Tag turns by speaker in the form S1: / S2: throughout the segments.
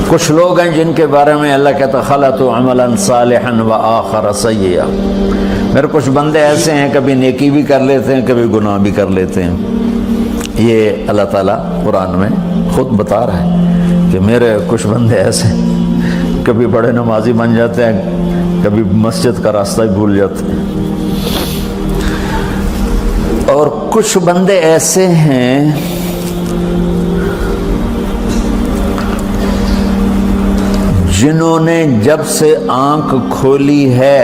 S1: کچھ لوگ ہیں جن کے بارے میں اللہ کہتا خلطوا عملا صالحا وآخر سیئا، میرے کچھ بندے ایسے ہیں کبھی نیکی بھی کر لیتے ہیں کبھی گناہ بھی کر لیتے ہیں۔ یہ اللہ تعالیٰ قرآن میں خود بتا رہا ہے کہ میرے کچھ بندے ایسے ہیں، کبھی بڑے نمازی بن جاتے ہیں کبھی مسجد کا راستہ ہی بھول جاتے ہیں، اور کچھ بندے ایسے ہیں جنہوں نے جب سے آنکھ کھولی ہے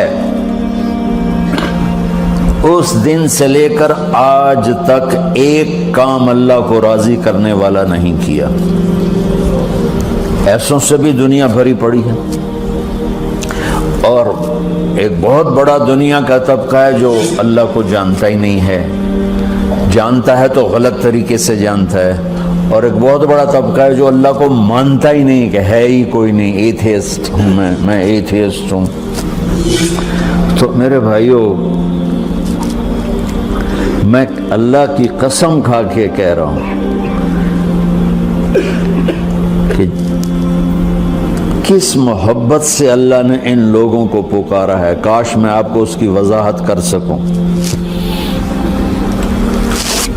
S1: اس دن سے لے کر آج تک ایک کام اللہ کو راضی کرنے والا نہیں کیا۔ ایسوں سے بھی دنیا بھری پڑی ہے، اور ایک بہت بڑا دنیا کا طبقہ ہے جو اللہ کو جانتا ہی نہیں ہے، جانتا ہے تو غلط طریقے سے جانتا ہے، اور ایک بہت بڑا طبقہ ہے جو اللہ کو مانتا ہی نہیں کہ ہے ہی کوئی نہیں، ایتھیسٹ ہوں میں ایتھیسٹ ہوں۔ تو میرے بھائیوں، میں اللہ کی قسم کھا کے کہہ رہا ہوں کہ کس محبت سے اللہ نے ان لوگوں کو پکارا ہے، کاش میں آپ کو اس کی وضاحت کر سکوں۔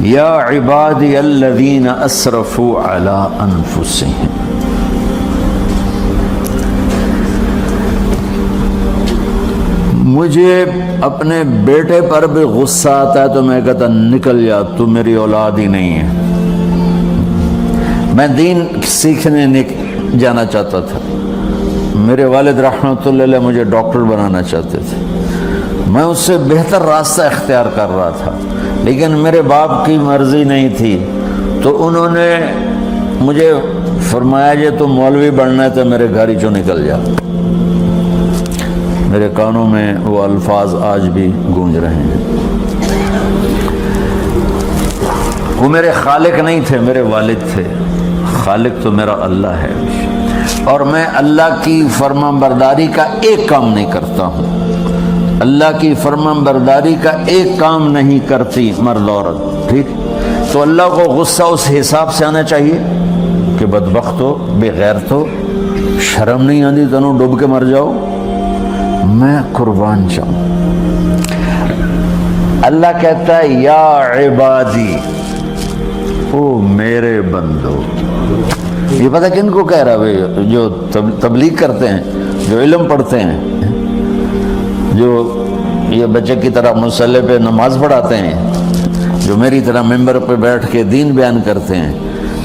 S1: یا عبادی الذین اسرفوا علی انفسہم، مجھے اپنے بیٹے پر بھی غصہ آتا ہے تو میں کہتا نکل جا، تو میری اولاد ہی نہیں ہے۔ میں دین سیکھنے جانا چاہتا تھا، میرے والد رحمۃ اللہ علیہ مجھے ڈاکٹر بنانا چاہتے تھے، میں اس سے بہتر راستہ اختیار کر رہا تھا، لیکن میرے باپ کی مرضی نہیں تھی، تو انہوں نے مجھے فرمایا جی تم مولوی بننا ہے تو میرے گھر ہی چوں نکل جا۔ میرے کانوں میں وہ الفاظ آج بھی گونج رہے ہیں۔ وہ میرے خالق نہیں تھے، میرے والد تھے، خالق تو میرا اللہ ہے، اور میں اللہ کی فرمان برداری کا ایک کام نہیں کرتا ہوں، اللہ کی فرمان برداری کا ایک کام نہیں کرتی مرد عورت، ٹھیک؟ تو اللہ کو غصہ اس حساب سے آنا چاہیے کہ بدبخت ہو، بے غیرت ہو، شرم نہیں آتی تنوں ڈوب کے مر جاؤ۔ میں قربان جاؤں، اللہ کہتا ہے یا عبادی، او میرے بندو۔ یہ پتہ کن کو کہہ رہا ہے؟ جو تبلیغ کرتے ہیں، جو علم پڑھتے ہیں، جو یہ بچے کی طرح مصلی پہ نماز پڑھاتے ہیں، جو میری طرح ممبر پہ بیٹھ کے دین بیان کرتے ہیں،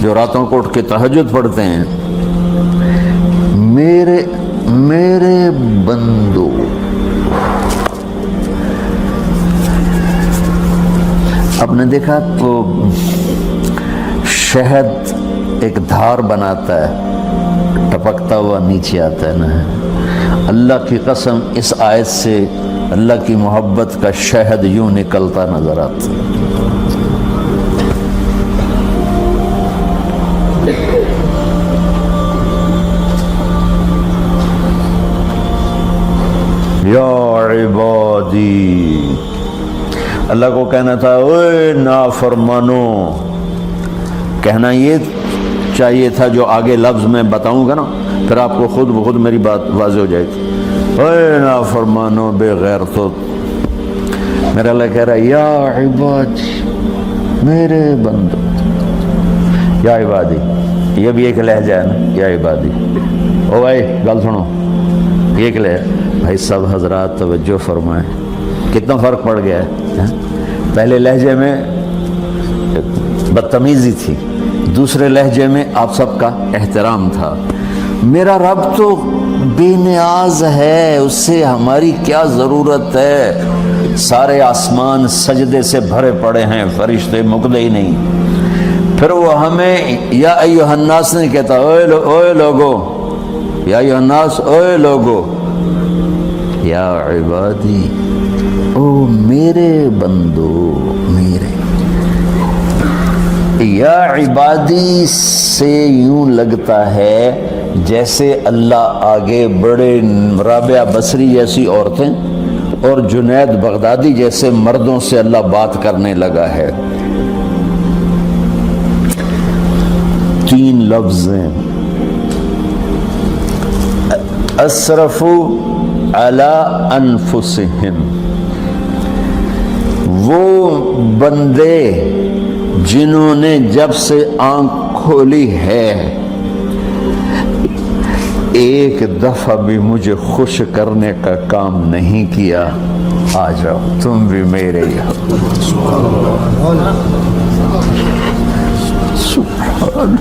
S1: جو راتوں کو اٹھ کے تہجد پڑھتے ہیں۔ میرے بندو، آپ نے دیکھا تو شہد ایک دھار بناتا ہے، ٹپکتا ہوا نیچے آتا ہے نا۔ اللہ کی قسم اس آیت سے اللہ کی محبت کا شہد یوں نکلتا نظر آتا ہے۔ یا عبادی، اللہ کو کہنا تھا اوے نافرمانو، کہنا یہ چاہیے تھا جو آگے لفظ میں بتاؤں گا نا، پھر آپ کو خود بخود میری بات واضح ہو جائے گی۔ اوے نافرمانو، بے غیرتو، میرا اللہ کہہ رہا ہے یا عبادی، میرے بندو، یا عبادی، یہ بھی ایک لہجہ ہے نا، یا عبادی۔ او بھائی گل سنو، یہ ایک لہجہ، بھائی سب حضرات توجہ فرمائیں، کتنا فرق پڑ گیا ہے۔ پہلے لہجے میں بدتمیزی تھی، دوسرے لہجے میں آپ سب کا احترام تھا۔ میرا رب تو بے نیاز ہے، اس سے ہماری کیا ضرورت ہے؟ سارے آسمان سجدے سے بھرے پڑے ہیں، فرشتے مکدے ہی نہیں۔ پھر وہ ہمیں یا ایھا الناس نہیں کہتا، اوے لوگو، یا ایھا الناس، اوے لوگو، یا عبادی، او میرے بندو، میرے۔ یا عبادی سے یوں لگتا ہے جیسے اللہ آگے بڑے رابعہ بصری جیسی عورتیں اور جنید بغدادی جیسے مردوں سے اللہ بات کرنے لگا ہے۔ 3 لفظ ہیں، اسرفوا علی انفسہم، وہ بندے جنہوں نے جب سے آنکھ کھولی ہے ایک دفعہ بھی مجھے خوش کرنے کا کام نہیں کیا، آ جاؤ تم بھی میرے ہی ہو۔ سبحان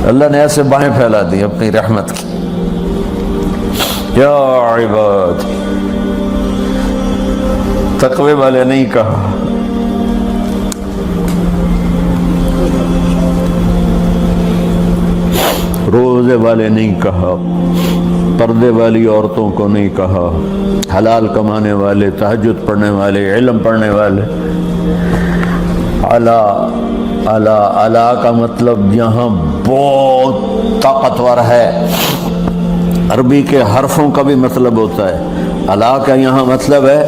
S1: اللہ نے ایسے بائیں پھیلا دی اپنی رحمت کی۔ یا عباد، تقوی والے نہیں کہا، روزے والے نہیں کہا، پردے والی عورتوں کو نہیں کہا، حلال کمانے والے، تہجد پڑھنے والے، علم پڑھنے والے۔ اعلیٰ اعلیٰ اعلیٰ کا مطلب یہاں بہت طاقتور ہے، عربی کے حرفوں کا بھی مطلب ہوتا ہے۔ اعلیٰ کا یہاں مطلب ہے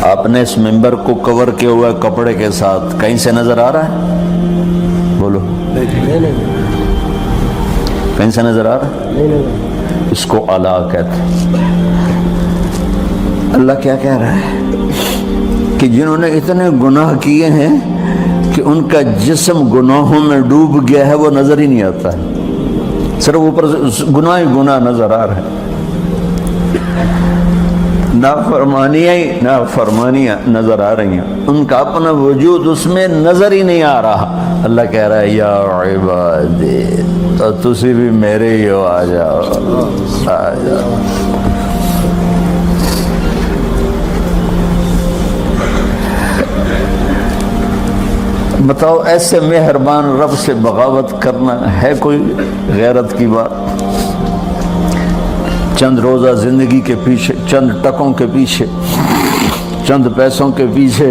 S1: آپ نے اس ممبر کو کور کیا ہوا ہے کپڑے کے ساتھ، کہیں سے نظر آ رہا ہے؟ بولو، کہیں سے نظر آ رہا ہے؟ اس کو اعلیٰ کہتے ہیں۔ اللہ کیا کہہ رہا ہے کہ جنہوں نے اتنے گناہ کیے ہیں کہ ان کا جسم گناہوں میں ڈوب گیا ہے، وہ نظر ہی نہیں آتا ہے، صرف اوپر گناہ ہی گناہ نظر آ رہا ہے، نافرمانیاں نظر آ رہی ہیں، ان کا اپنا وجود اس میں نظر ہی نہیں آ رہا۔ اللہ کہہ رہا ہے یا عبادی، تو تسی بھی میرے ہی ہو، آ جاؤ آ جاؤ۔ بتاؤ ایسے مہربان رب سے بغاوت کرنا ہے کوئی غیرت کی بات؟ چند روزہ زندگی کے پیچھے، چند ٹکوں کے پیچھے، چند پیسوں کے پیچھے،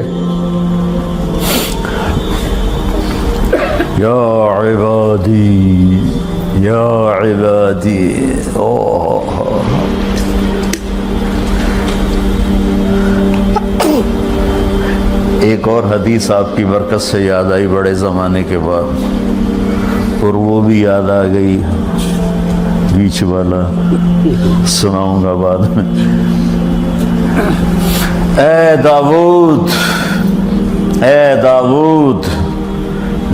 S1: یا عبادی یا عبادی۔ ایک اور حدیث آپ کی برکت سے یاد آئی بڑے زمانے کے بعد، اور وہ بھی یاد آ گئی، بیچ والا سناؤں گا بعد میں۔ اے داود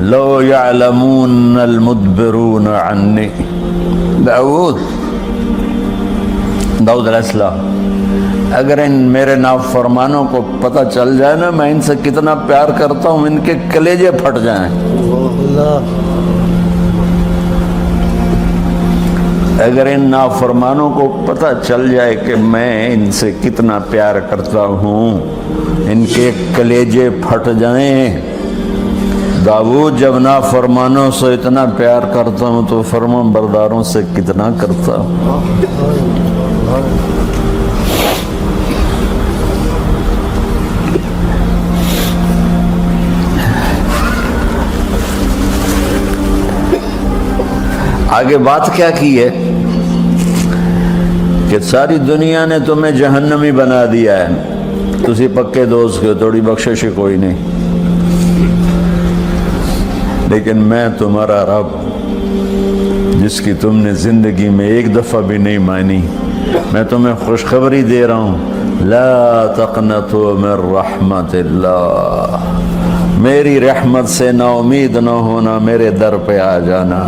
S1: لو یعلمون المدبرون عنی، داود علیہ السلام، اگر ان میرے نافرمانوں کو پتہ چل جائے نا میں ان سے کتنا پیار کرتا ہوں، ان کے کلیجے پھٹ جائیں۔ اگر ان نافرمانوں کو پتہ چل جائے کہ میں ان سے کتنا پیار کرتا ہوں، ان کے کلیجے پھٹ جائیں۔ داؤد جب نافرمانوں سے اتنا پیار کرتا ہوں تو فرمان برداروں سے کتنا کرتا ہوں۔ آگے بات کیا کی ہے کہ ساری دنیا نے تمہیں جہنمی بنا دیا ہے، تسی پکے دوست کے، تھوڑی بخشش کوئی نہیں، لیکن میں تمہارا رب جس کی تم نے زندگی میں ایک دفعہ بھی نہیں مانی، میں تمہیں خوشخبری دے رہا ہوں، لا تقنطوا من رحمت اللہ، میری رحمت سے نا امید نہ ہونا، میرے در پہ آ جانا۔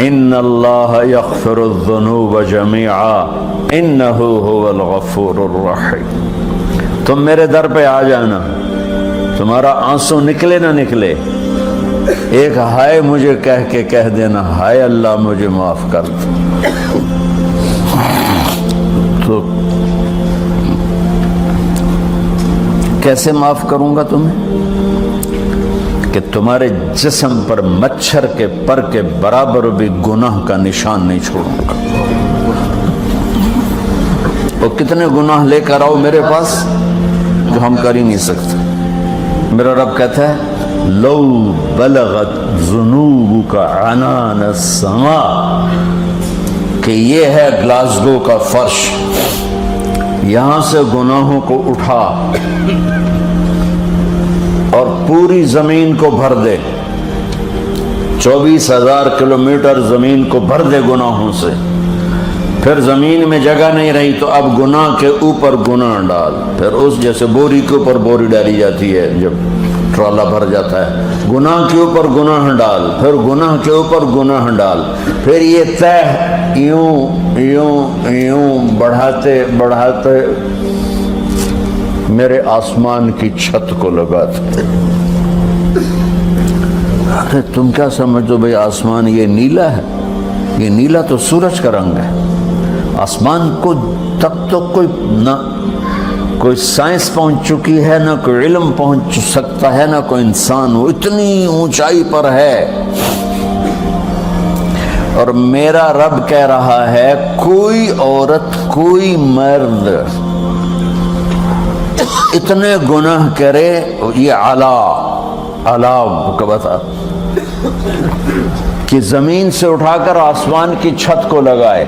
S1: ان اللہ یغفر الذنوب جميعا انہ هو الغفور الرحیم، تم میرے در پہ آ جانا، تمہارا آنسو نکلے نہ نکلے، ایک ہائے مجھے کہہ کے کہہ دینا، ہائے اللہ مجھے معاف کر دو، تو کیسے معاف کروں گا تمہیں؟ کہ تمہارے جسم پر مچھر کے پر کے برابر بھی گناہ کا نشان نہیں چھوڑوں گا۔ وہ کتنے گناہ لے کر آؤ میرے پاس جو ہم کر ہی نہیں سکتے۔ میرا رب کہتا ہے لو بلغت ذنوبک عنان السماء، کہ یہ ہے گلاسگو کا فرش، یہاں سے گناہوں کو اٹھا اور پوری زمین کو بھر دے، 24,000 کلومیٹر زمین کو بھر دے گناہوں سے۔ پھر زمین میں جگہ نہیں رہی تو اب گناہ کے اوپر گناہ ڈال، پھر اس جیسے بوری کے اوپر بوری ڈالی جاتی ہے جب ٹرالا بھر جاتا ہے، گناہ کے اوپر گناہ ڈال، پھر گناہ کے اوپر گناہ ڈال، پھر یہ تہ یوں یوں یوں بڑھاتے بڑھاتے میرے آسمان کی چھت کو لگاتے۔ ارے تم کیا سمجھو بھئی آسمان یہ نیلا ہے؟ یہ نیلا تو سورج کا رنگ ہے۔ آسمان کو تک تو کوئی سائنس پہنچ چکی ہے، نہ کوئی علم پہنچ سکتا ہے، نہ کوئی انسان، وہ اتنی اونچائی پر ہے۔ اور میرا رب کہہ رہا ہے کوئی عورت کوئی مرد اتنے گناہ کرے، یہ علاو کا بتا کہ زمین سے اٹھا کر آسمان کی چھت کو لگائے،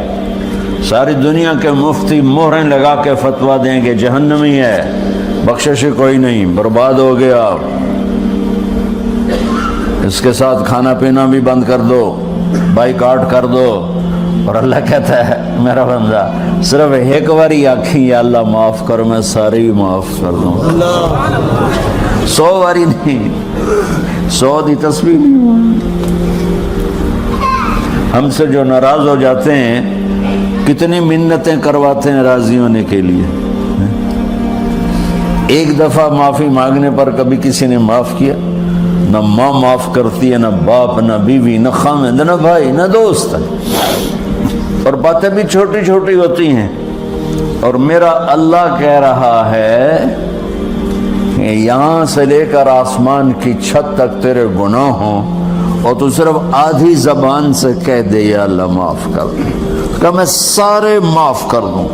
S1: ساری دنیا کے مفتی مہریں لگا کے فتویٰ دیں کہ جہنمی ہے، بخشش کوئی نہیں، برباد ہو گیا، اس کے ساتھ کھانا پینا بھی بند کر دو، بائیکاٹ کر دو۔ اور اللہ کہتا ہے میرا بندہ صرف ایک باری آکھیں یا اللہ معاف کر، میں ساری بھی معاف کر دوں، 100 باری نہیں، 100 دی تسبیح نہیں۔ ہم سے جو ناراض ہو جاتے ہیں کتنی منتیں کرواتے ہیں راضی ہونے کے لیے، ایک دفعہ معافی مانگنے پر کبھی کسی نے معاف کیا؟ نہ ماں معاف کرتی ہے، نہ باپ، نہ بیوی، نہ خامد، نہ بھائی، نہ دوست، اور باتیں بھی چھوٹی چھوٹی ہوتی ہیں۔ اور میرا اللہ کہہ رہا ہے کہ یہاں سے لے کر آسمان کی چھت تک تیرے گناہ ہوں اور تو صرف آدھی زبان سے کہہ دے یا اللہ معاف کر دوں، کہ میں سارے معاف کر دوں۔